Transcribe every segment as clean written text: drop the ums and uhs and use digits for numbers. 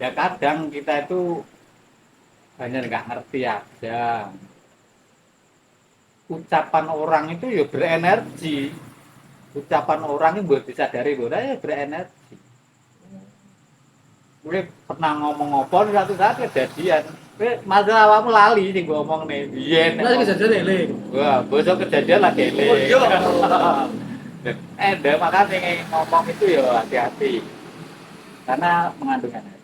Ya kadang kita itu hanya nggak ngerti aja. Ucapan orang itu ya berenergi. Ucapan orang itu buat disadari bahwa ya berenergi. Gue pernah ngomong apa satu saat kejadian. Masalah awakmu lali sih gue ngomong nih. Biyen nek Lah ngomong. kejadian eling. Wah, besok kejadian lagi Oh eling. iya. Makanya ngomong itu ya hati-hati. Karena mengandung energi.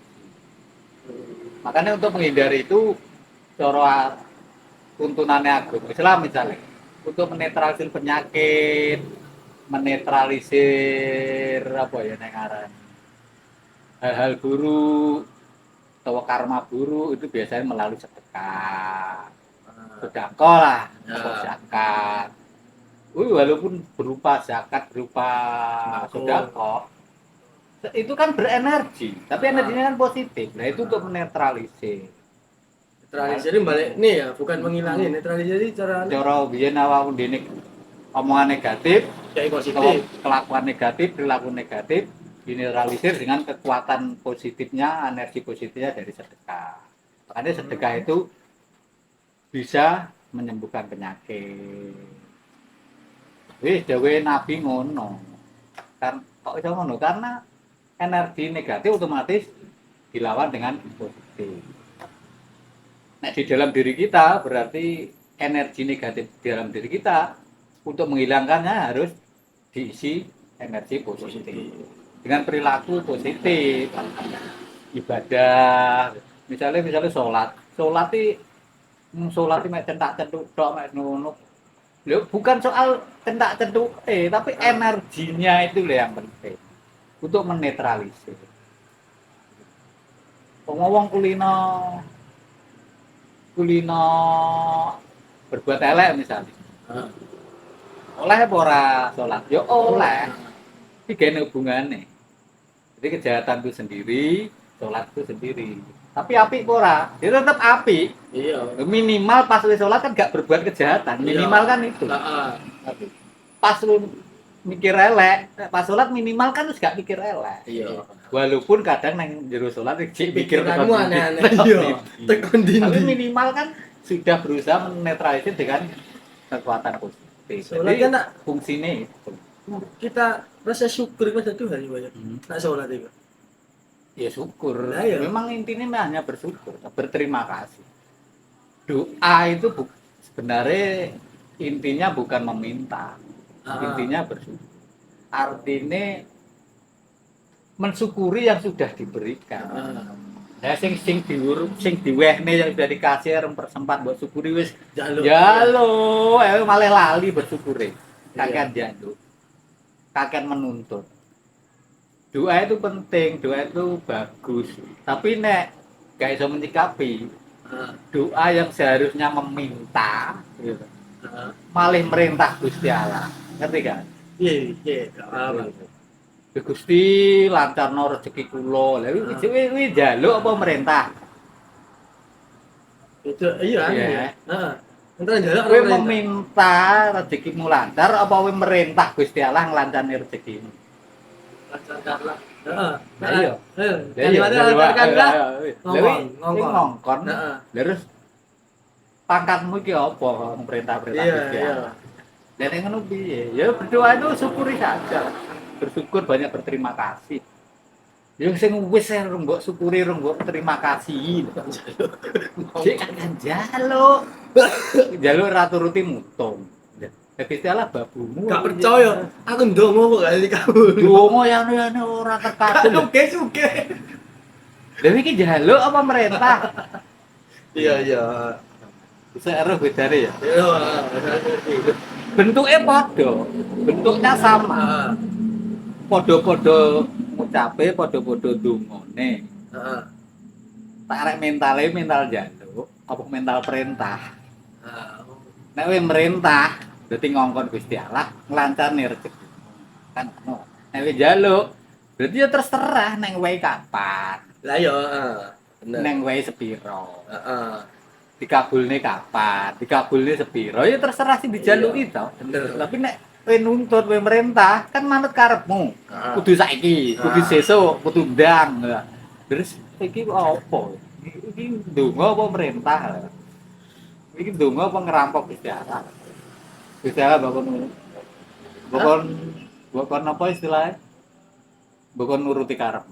Makanya untuk menghindari itu cara tuntunannya agama Islam misalnya untuk menetralisir penyakit, menetralisir apa ya nengaran hal-hal buruk atau karma buruk itu biasanya melalui sedekah, sedekah lah, atau Ya. zakat. Walaupun berupa zakat, berupa Sembako. sedekah, itu kan berenergi, tapi Ah, energinya kan positif. Nah itu untuk menetralisir. netralisir ini balik nih ya, bukan menghilangi. Netralisir ini cara Cara biyen awakmu dene omongan negatif, kayak positif. kelakuan negatif, perilaku negatif dinetralisir dengan kekuatan positifnya, energi positifnya dari sedekah. Makanya sedekah itu bisa menyembuhkan penyakit. Wis dewe Nabi ngono. Kan kok iso ngono? Karena energi negatif otomatis dilawan dengan positif. Nah, di dalam diri kita berarti energi negatif di dalam diri kita untuk menghilangkannya harus diisi energi positif dengan perilaku positif, ibadah, misalnya sholat itu centak centuk tok mek ngono. Bukan soal centak centuk tapi energinya itu yang penting untuk menetralisir. Ngomong kulino kulino berbuat elek misalnya Ah. oleh apa ora sholat ya oleh iki gene hubungane jadi kejahatan itu sendiri sholat itu sendiri tapi apik apa ora dia tetap apik Iya. minimal pas lu sholat kan gak berbuat kejahatan Iya. minimal kan itu Heeh. pas lu mikir elek pas sholat minimal kan lu gak mikir elek Iya. walaupun kadang nang jero sholat mikir Pikiranmu aneh-aneh. Iya. Tekan tapi dindi. minimal kan sudah berusaha menetralisir dengan kekuatan positif. Sholat Jadi kan nak fungsinya itu. kita rasa syukur kepada Tuhan ya banyak. Nak sholat itu. Ya syukur. Nah, ya. Memang intinya hanya bersyukur, berterima kasih. Doa itu sebenarnya intinya bukan meminta, intinya bersyukur. Artinya mensyukuri yang sudah diberikan. Ya sing diwehne yang sudah dikasih rem persempat buat syukuri wis Jaluk. jalo malah lali bersyukuri. Kakek Iya. janduk. Kakek menuntut. Doa itu penting, doa itu bagus. Tapi nek gak iso menyikapi Ah. doa yang seharusnya meminta gitu. Ah. Malah merintah Gusti Allah. Ngerti gak? Iya, iya, gak apa-apa. Ya Gusti lancarno rezeki kula. Lah kuwi njaluk apa merintah? Itu iya Iya. ya. Heeh. Entar jaluk Kowe orang meminta rezekimu lancar apa kowe merintah Gusti Allah nglancani rezekimu? lancarkanlah. Heeh. Lah iya. Kalimatnya lancarkanlah. Ngomong, ngomong. Ngongkon. Heeh. Terus pangkatmu iki apa perintah-perintah Iya, Gusti iya. Allah? Dan yang ngono piye? Ya berdoa itu syukuri saja. Bersyukur banyak berterima kasih. Ya sing wis rung mbok syukuri rung mbok terima kasih. Cek kan jaluk. Jaluk ratu ruti mutung. Gusti Allah babumu. Gak percaya. Aku ndonga kok gak dikabul. Dongo yang ora terkabul. Oke, oke. Dewi iki jaluk apa merintah? Iya, iya. Bisa eruh bedane ya. Iya. Bentuknya padha. Bentuknya sama. Heeh. Padha-padha ngucape, padha-padha dongane. Heeh. Tak arek mentale mental jaluk, apa mental perintah. Heeh. Nek kowe merintah, berarti ngongkon Gusti Allah nglancarne rezeki. Kan ngono. Nek kowe jaluk, berarti ya terserah neng wae kapan, Lah iya, heeh. Bener. neng wae sepiro. Heeh. Dikabulne kapan, dikabulne sepiro, ya terserah sing dijaluki to. Bener. Tapi nek kowe nuntut kowe merintah, kan manut karepmu. Heeh. Kudu saiki, kudu sesuk, kudu ndang. Terus iki apa? Iki ndonga apa perintah? Iki ndonga apa ngerampok Gusti Allah? Gusti Allah bakon bakon apa istilahnya? Bakon nuruti karep.